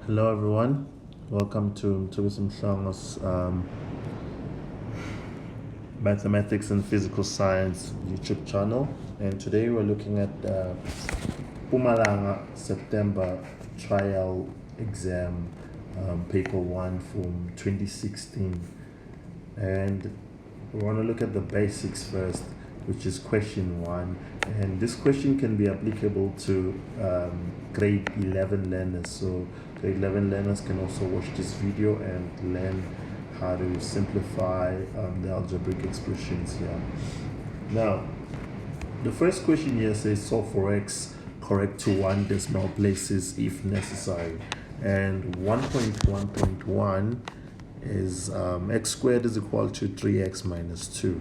Hello everyone, welcome to Mpumalanga Mathematics and Physical Science YouTube channel, and today we're looking at Mpumalanga September trial exam paper 1 from 2016, and we want to look at the basics first, which is question 1, and this question can be applicable to grade 11 learners. So grade 11 learners can also watch this video and learn how to simplify the algebraic expressions here. Now, the first question here says solve for x correct to 1 decimal places if necessary, and 1.1.1 is x squared is equal to 3x minus 2.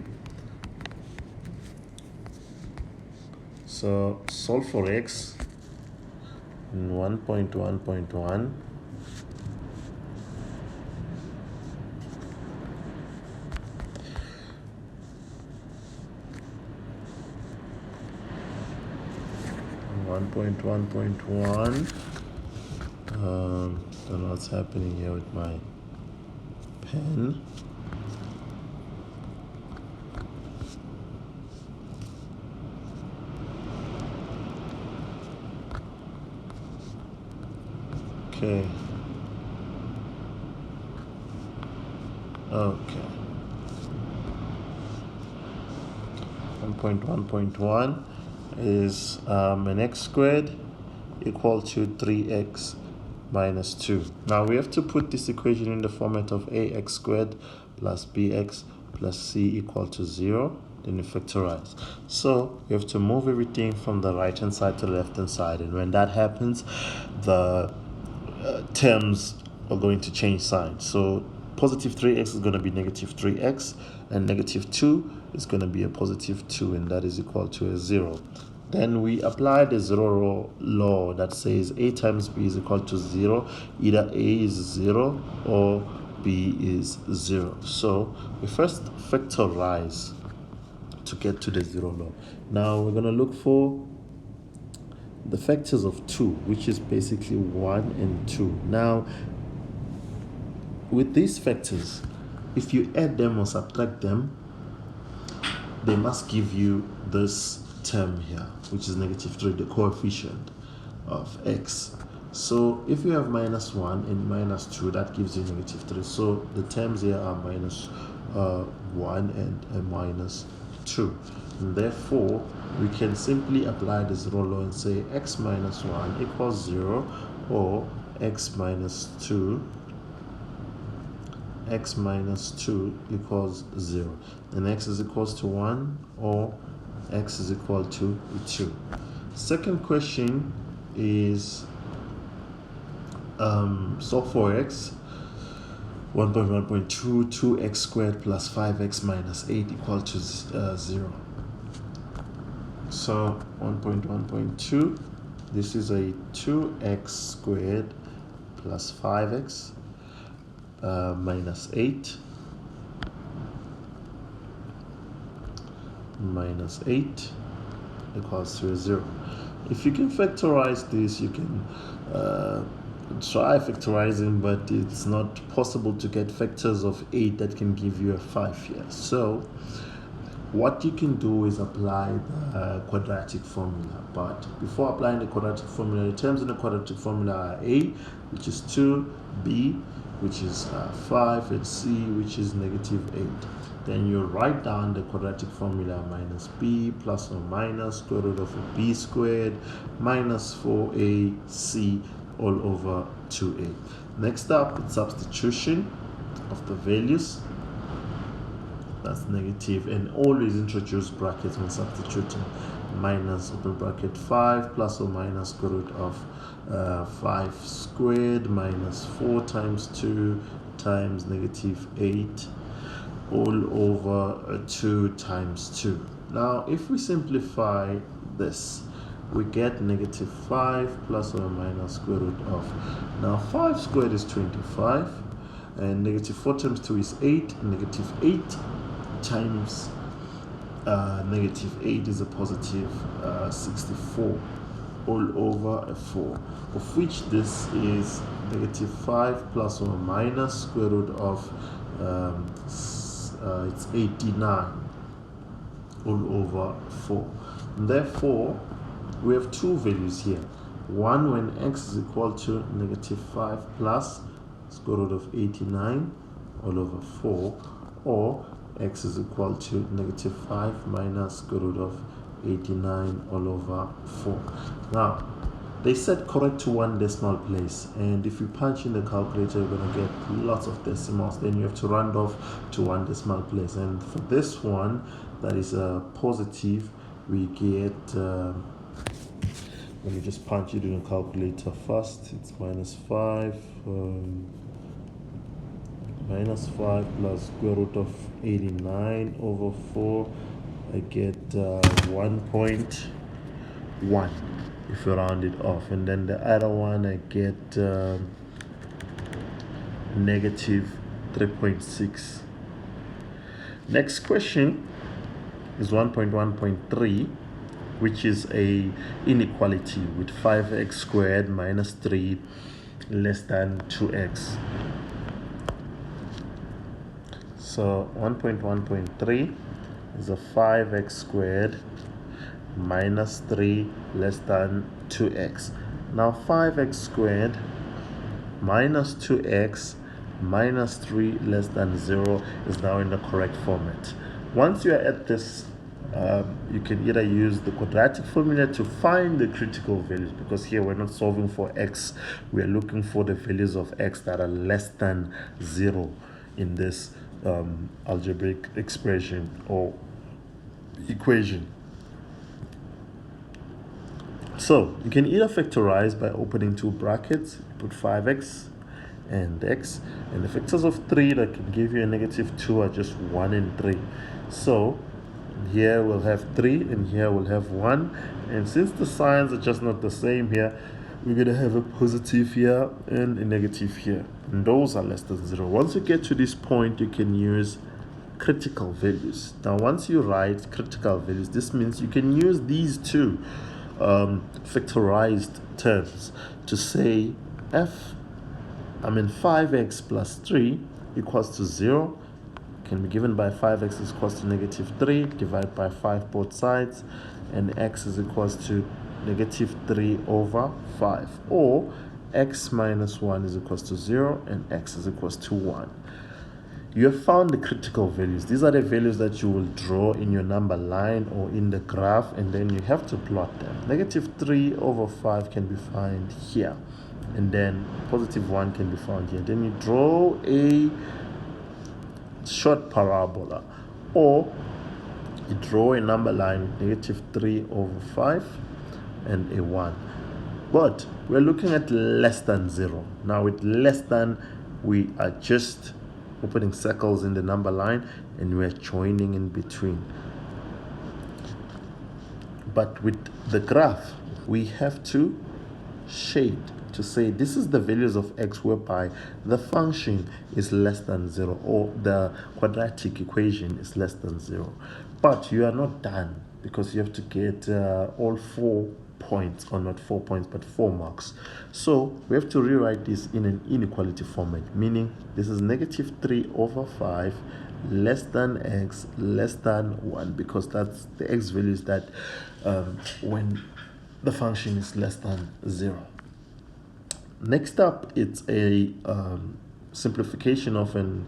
So solve for x in 1.1.1. Don't know what's happening here with my pen. Okay. 1.1.1 is an x squared equal to 3x minus 2. Now we have to put this equation in the format of ax squared plus bx plus c equal to 0. Then you factorize. So you have to move everything from the right hand side to the left hand side, and when that happens, the terms are going to change signs. So positive 3x is going to be negative 3x, and negative 2 is going to be a positive 2, and that is equal to a 0. Then we apply the zero law that says a times b is equal to 0. Either a is 0 or b is 0. So we first factorize to get to the zero law. Now we're going to look for the factors of 2, which is basically 1 and 2. Now, with these factors, if you add them or subtract them, they must give you this term here, which is negative 3, the coefficient of x. So if you have minus 1 and minus 2, that gives you negative 3. So the terms here are minus 1 and a minus 2. And therefore, we can simply apply the zero law and say x minus 1 equals 0, or x minus 2 equals 0. And x is equals to 1, or x is equal to 2. Second question is solve for x. 1.1.2, 2x squared plus 5x minus 8 equal to 0. So 1.1.2, this is a 2x squared plus 5x minus 8 equals to 0. If you can factorize this, you can try factorizing, but it's not possible to get factors of 8 that can give you a 5 here. So what you can do is apply the quadratic formula. But before applying the quadratic formula, the terms in the quadratic formula are a, which is 2, b, which is 5, and c, which is negative 8. Then you write down the quadratic formula: minus b plus or minus square root of b squared minus 4ac all over 2a. Next up, it's substitution of the values. That's negative, and always introduce brackets when substituting. Minus open bracket 5 plus or minus square root of 5 squared minus 4 times 2 times negative 8 all over 2 times 2. Now if we simplify this, we get negative 5 plus or minus square root of, now 5 squared is 25, and negative 4 times 2 is 8, negative 8 times negative 8 is a positive 64 all over a 4, of which this is negative 5 plus or minus square root of it's 89 all over 4. And therefore, we have two values here. One when x is equal to negative 5 plus square root of 89 all over 4, or x is equal to negative 5 minus square root of 89 all over 4. Now, they set correct to one decimal place, and if you punch in the calculator, you're going to get lots of decimals. Then you have to round off to one decimal place, and for this one that is a positive, we get let me just punch it in the calculator first. It's minus 5 plus square root of 89 over 4. I get 1.1 if you round it off, and then the other one I get negative 3.6. Next question is 1.1.3, which is a inequality with 5x squared minus 3 less than 2x. So 1.1.3 is a 5x squared minus 3 less than 2x. Now 5x squared minus 2x minus 3 less than 0 is now in the correct format. Once you are at this, you can either use the quadratic formula to find the critical values, because here we're not solving for x, we're looking for the values of x that are less than 0 in this algebraic expression or equation. So you can either factorize by opening two brackets, put 5x and x, and the factors of 3 that can give you a negative 2 are just 1 and 3. So here we'll have 3 and here we'll have 1, and since the signs are just not the same here, we're going to have a positive here and a negative here, and those are less than 0. Once you get to this point, you can use critical values. Now once you write critical values, this means you can use these two factorized terms to say 5x plus 3 equals to 0 can be given by 5x is equals to negative 3, divide by 5 both sides, and x is equals to negative 3 over 5, or x minus 1 is equals to 0 and x is equals to 1. You have found the critical values. These are the values that you will draw in your number line or in the graph, and then you have to plot them. Negative 3 over 5 can be found here, and then positive 1 can be found here. Then you draw a short parabola, or you draw a number line with negative 3 over 5 and a 1. But we're looking at less than 0. Now with less than, we are just opening circles in the number line and we're joining in between. But with the graph, we have to shade to say this is the values of x whereby the function is less than 0, or the quadratic equation is less than 0. But you are not done, because you have to get all 4 points, or not 4 points but 4 marks. So we have to rewrite this in an inequality format, meaning this is negative 3 over 5 less than x less than 1, because that's the x values that when the function is less than 0. Next up, it's a simplification of an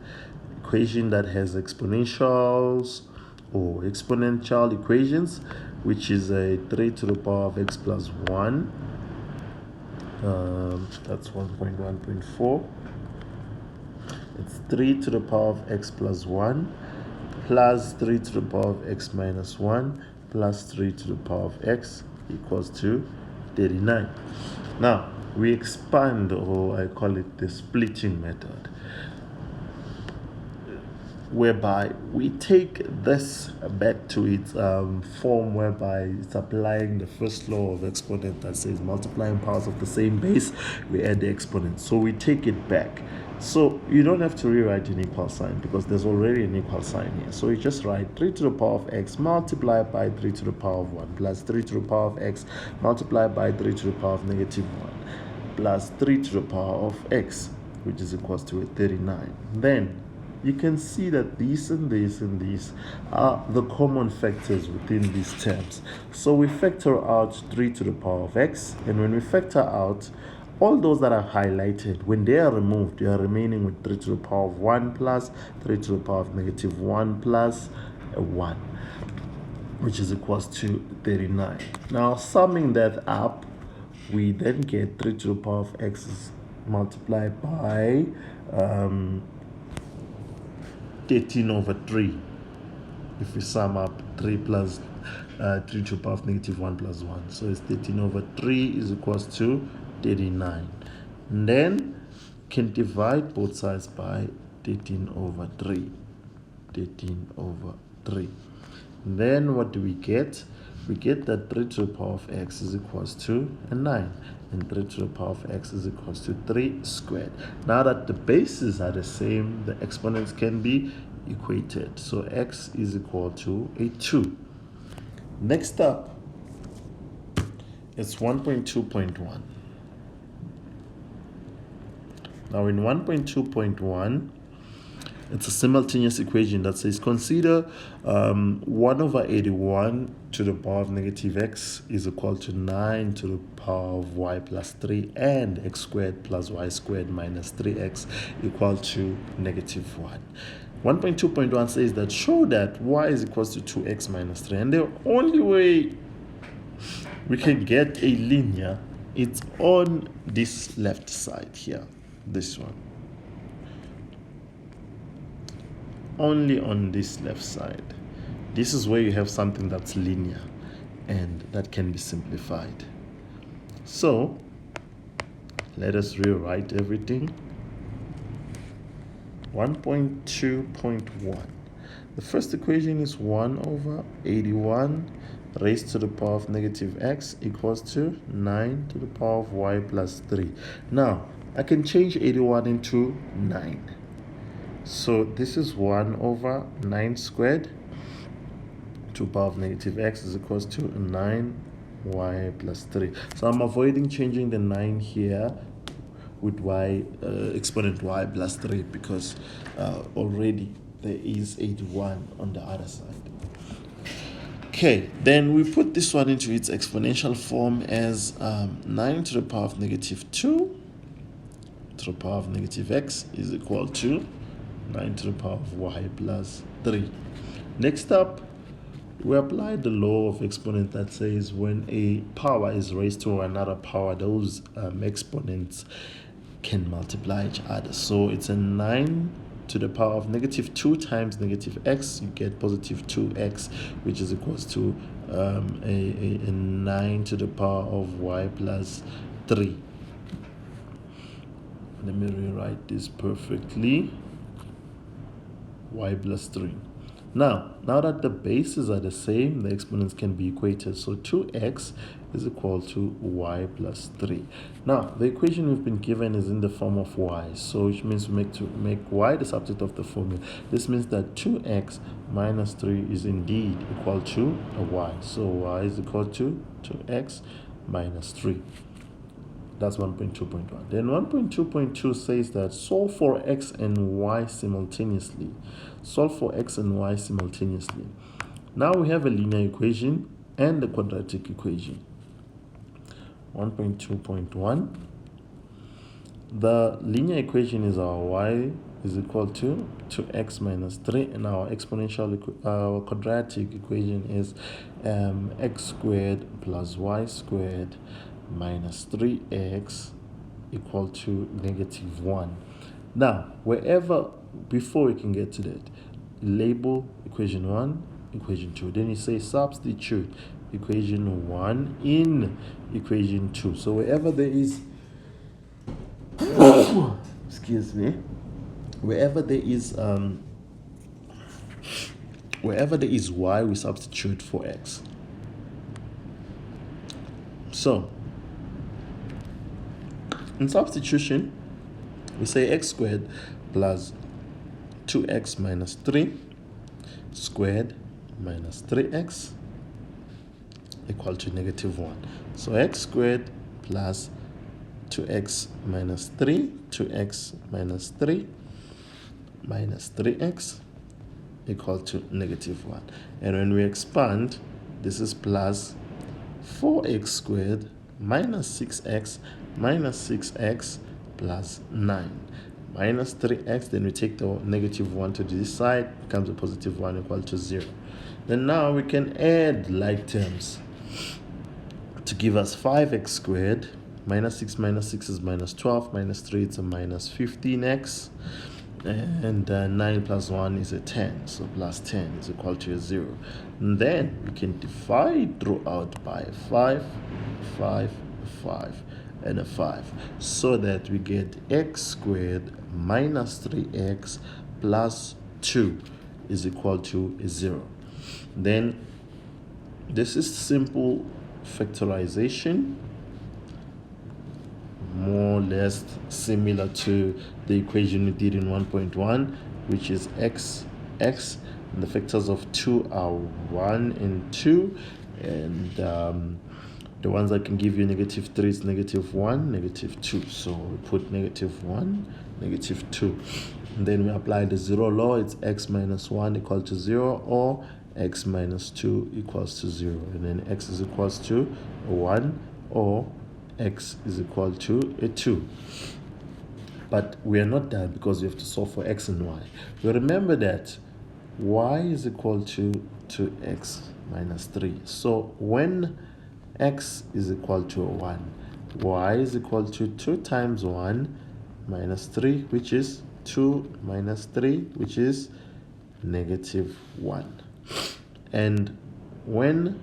equation that has exponentials or exponential equations, which is a 3 to the power of x plus 1. That's 1.1.4. It's 3 to the power of x plus 1 plus 3 to the power of x minus 1 plus 3 to the power of x equals to 39. Now we expand, or I call it the splitting method, whereby we take this back to its form, whereby it's applying the first law of exponent that says multiplying powers of the same base, we add the exponent. So we take it back. So you don't have to rewrite an equal sign, because there's already an equal sign here. So you just write 3 to the power of x multiplied by 3 to the power of 1 plus 3 to the power of x multiplied by 3 to the power of negative 1. plus 3 to the power of x, which is equals to 39. Then you can see that these and these and these are the common factors within these terms. So we factor out 3 to the power of x, and when we factor out all those that are highlighted, when they are removed, you are remaining with 3 to the power of 1 plus 3 to the power of negative 1 plus 1, which is equals to 39. Now summing that up, we then get 3 to the power of x is multiplied by 13 over 3. If we sum up 3 plus 3 to the power of negative 1 plus 1. So it's 13 over 3 is equals to 39. And then can divide both sides by 13 over 3. 13 over 3. And then what do we get? We get that 3 to the power of x is equals to 9. And 3 to the power of x is equals to 3 squared. Now that the bases are the same, the exponents can be equated. So x is equal to 2. Next up, it's 1.2.1. Now in 1.2.1, it's a simultaneous equation that says consider 1 over 81 to the power of negative x is equal to 9 to the power of y plus 3 and x squared plus y squared minus 3x equal to negative 1. 1.2.1 says that show that y is equals to 2x minus 3, and the only way we can get a linear, it's on this left side here, this one. Only on this left side. This is where you have something that's linear and that can be simplified. So let us rewrite everything. 1.2.1. The first equation is 1 over 81 raised to the power of negative x equals to 9 to the power of y plus 3. Now I can change 81 into 9. So this is 1 over 9 squared to the power of negative x is equals to 9y plus 3. So I'm avoiding changing the 9 here with y, exponent y plus 3, because already there is 81 on the other side. Okay, then we put this one into its exponential form as 9 to the power of negative 2 to the power of negative x is equal to 9 to the power of y plus 3. Next up, we apply the law of exponent that says when a power is raised to another power, those exponents can multiply each other. So it's a 9 to the power of negative 2 times negative x, you get positive 2x, which is equals to a 9 to the power of y plus 3. Let me rewrite this perfectly. Y plus 3. Now that the bases are the same, the exponents can be equated. So 2x is equal to y plus 3. Now the equation we've been given is in the form of y, so which means we make y the subject of the formula. This means that 2x minus 3 is indeed equal to a y. So y is equal to 2x minus 3. That's 1.2.1. Then 1.2.2 says that solve for x and y simultaneously. Solve for x and y simultaneously. Now we have a linear equation and a quadratic equation. 1.2.1. The linear equation is our y is equal to 2x minus 3, and our our quadratic equation is x squared plus y squared minus 3x equal to negative 1. Now, before we can get to that, label equation 1, equation 2. Then you say substitute equation 1 in equation 2. So wherever there is, excuse me, wherever there is y, we substitute for x. So in substitution, we say x squared plus 2x minus 3 squared minus 3x equal to negative 1. So x squared plus 2x minus 3, 2x minus 3 minus 3x equal to negative 1. And when we expand, this is plus 4x squared minus 6x plus 9 minus 3x. Then we take the negative 1 to this side, becomes a positive 1 equal to 0. Then now we can add like terms to give us 5x squared minus 6 is minus 12, minus 3 it's a minus 15x, and 9 plus 1 is a 10, so plus 10 is equal to a 0. And then we can divide throughout by 5, 5, 5, and a 5, so that we get x squared minus 3x plus 2 is equal to a 0. Then this is simple factorization, more or less similar to the equation we did in 1.1, which is x, and the factors of 2 are 1 and 2, and the ones that can give you negative 3 is negative 1, negative 2. So we put negative 1, negative 2. And then we apply the 0 law. It's x minus 1 equal to 0, or x minus 2 equals to 0. And then x is equals to 1, or x is equal to a 2. But we are not done, because we have to solve for x and y. We remember that y is equal to 2x minus 3. So when x is equal to 1, y is equal to 2 times 1 minus 3, which is 2 minus 3, which is negative 1. And when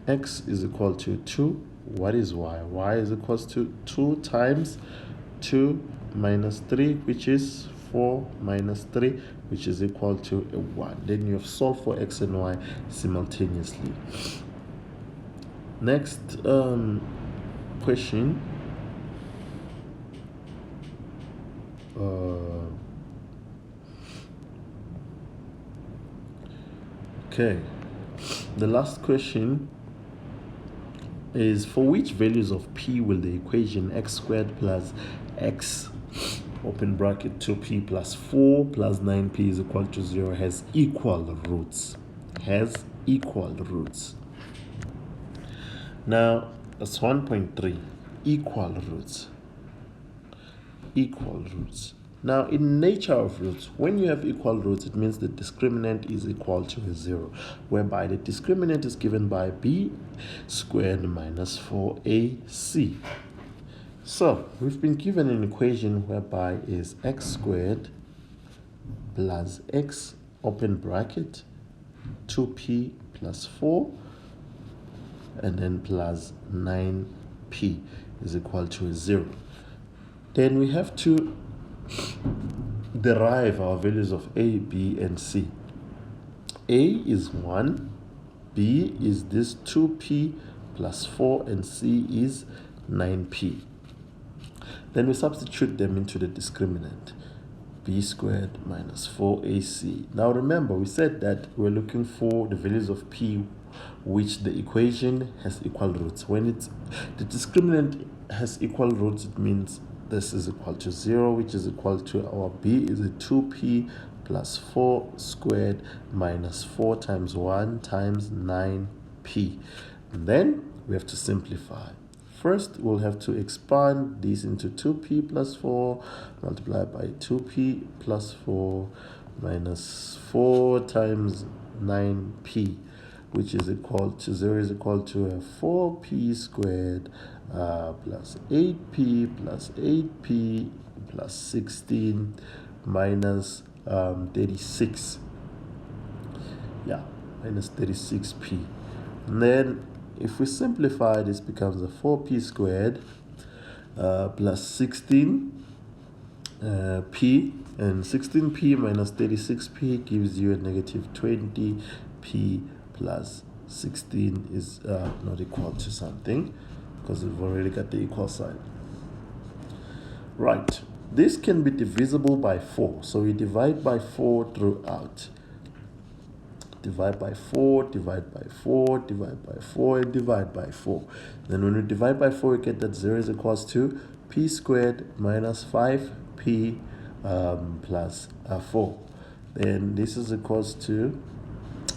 x is equal to 2, what is y? Y is equal to 2 times 2 minus 3, which is 4 minus 3, which is equal to a 1. Then you have solved for x and y simultaneously. Next question. Okay, the last question is, for which values of p will the equation x squared plus x open bracket 2p plus 4 plus 9p is equal to 0 has equal roots? Now that's 1.3. Equal roots. Now, in nature of roots, when you have equal roots, it means the discriminant is equal to a 0, whereby the discriminant is given by b squared minus 4ac. So we've been given an equation whereby is x squared plus x open bracket 2p plus 4 and then plus 9p is equal to a 0. Then we have to derive our values of a, b, and c. A is 1, b is this 2p plus 4, and c is 9p. Then we substitute them into the discriminant, b squared minus 4ac. Now remember, we said that we're looking for the values of p which the equation has equal roots. When the discriminant has equal roots, it means this is equal to 0, which is equal to our b is a 2p plus 4 squared minus 4 times 1 times 9p. And then we have to simplify. First, we'll have to expand this into 2p plus 4 multiplied by 2p plus 4 minus 4 times 9p, which is equal to 0 is equal to a 4p squared plus 8p plus 8p plus 16 minus 36. Yeah, minus 36p. And then if we simplify, this becomes a 4p squared plus 16p, and 16p minus 36p gives you a negative 20p plus 16 is not equal to something, because we've already got the equal sign. Right, this can be divisible by 4, so we divide by 4 throughout. Divide by 4, divide by 4, divide by 4, and divide by 4. Then when we divide by 4, we get that 0 is equals to p squared minus 5p plus 4. Then this is equals to,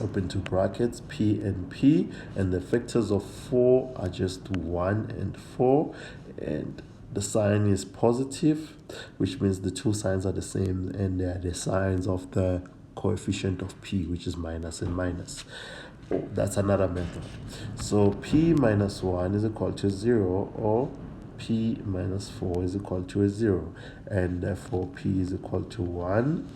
open two brackets, p, and the factors of 4 are just 1 and 4, and the sign is positive, which means the two signs are the same, and they are the signs of the coefficient of p, which is minus and minus. Oh, that's another method. So p minus 1 is equal to 0, or p minus 4 is equal to a 0, and therefore p is equal to 1,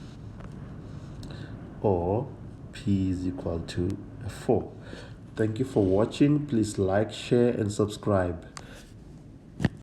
or p is equal to 4. Thank you for watching. Please like, share, and subscribe.